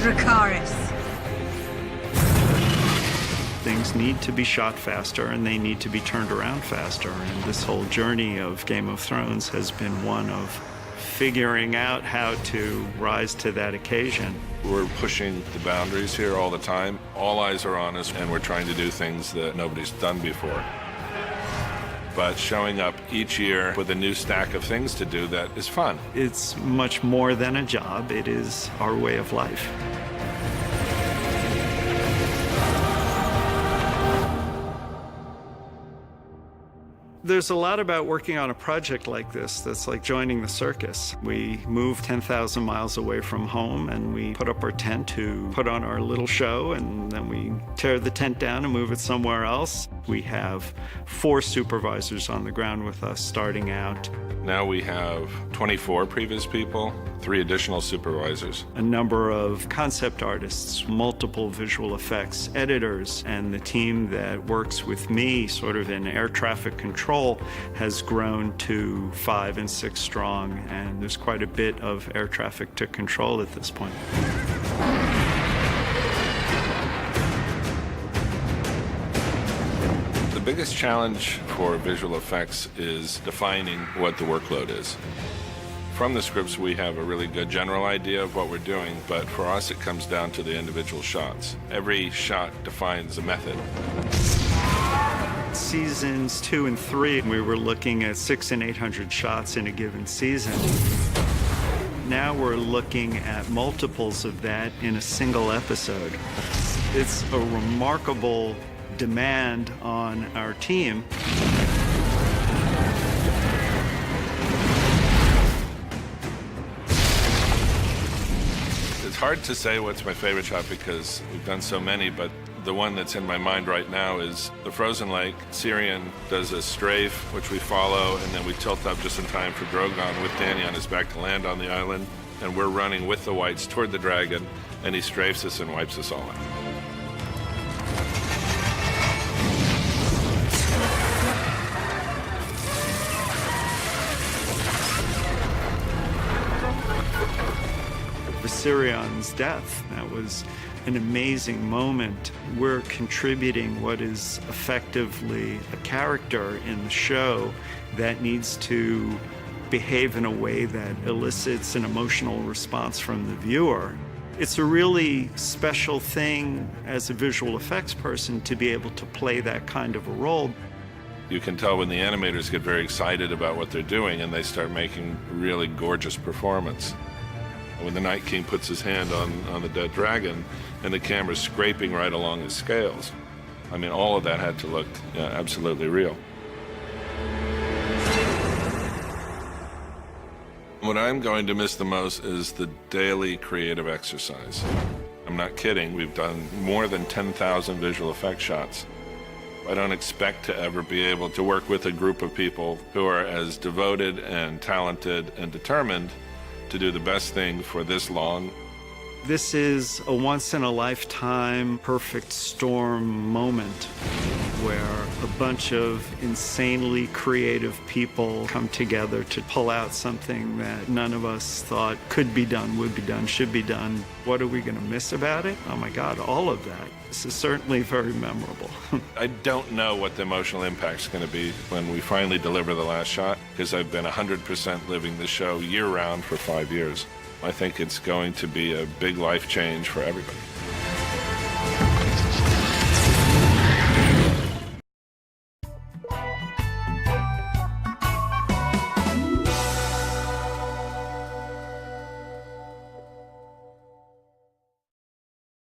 Dracarys. Things need to be shot faster and they need to be turned around faster. And this whole journey of Game of Thrones has been one of figuring out how to rise to that occasion. We're pushing the boundaries here all the time. All eyes are on us, and we're trying to do things that nobody's done before. But showing up each year with a new stack of things to do, that is fun. It's much more than a job. It is our way of life. There's a lot about working on a project like this that's like joining the circus. We move 10,000 miles away from home and we put up our tent to put on our little show, and then we tear the tent down and move it somewhere else. We have 4 supervisors on the ground with us starting out. Now we have 24 previous people, 3 additional supervisors. A number of concept artists, multiple visual effects editors, and the team that works with me sort of in air traffic control has grown to 5 and 6 strong, and there's quite a bit of air traffic to control at this point. The biggest challenge for visual effects is defining what the workload is. From the scripts, we have a really good general idea of what we're doing, but for us, it comes down to the individual shots. Every shot defines a method. Seasons 2 and 3, we were looking at 600 and 800 shots in a given season. Now we're looking at multiples of that in a single episode. It's a remarkable demand on our team. It's hard to say what's my favorite shot because we've done so many, but the one that's in my mind right now is the frozen lake. Syrian does a strafe, which we follow, and then we tilt up just in time for Drogon with Dany on his back to land on the island, and we're running with the whites toward the dragon, and he strafes us and wipes us all out. Viserion death, that was an amazing moment. We're contributing what is effectively a character in the show that needs to behave in a way that elicits an emotional response from the viewer. It's a really special thing as a visual effects person to be able to play that kind of a role. You can tell when the animators get very excited about what they're doing and they start making really gorgeous performance. When the Night King puts his hand on the dead dragon and the camera's scraping right along his scales. I mean, all of that had to look absolutely real. What I'm going to miss the most is the daily creative exercise. I'm not kidding, we've done more than 10,000 visual effects shots. I don't expect to ever be able to work with a group of people who are as devoted and talented and determined to do the best thing for this long. This is a once-in-a-lifetime perfect storm moment where a bunch of insanely creative people come together to pull out something that none of us thought could be done, would be done, should be done. What are we going to miss about it? Oh my God, all of that. This is certainly very memorable. I don't know what the emotional impact's going to be when we finally deliver the last shot, because I've been 100% living the show year-round for 5 years. I think it's going to be a big life change for everybody.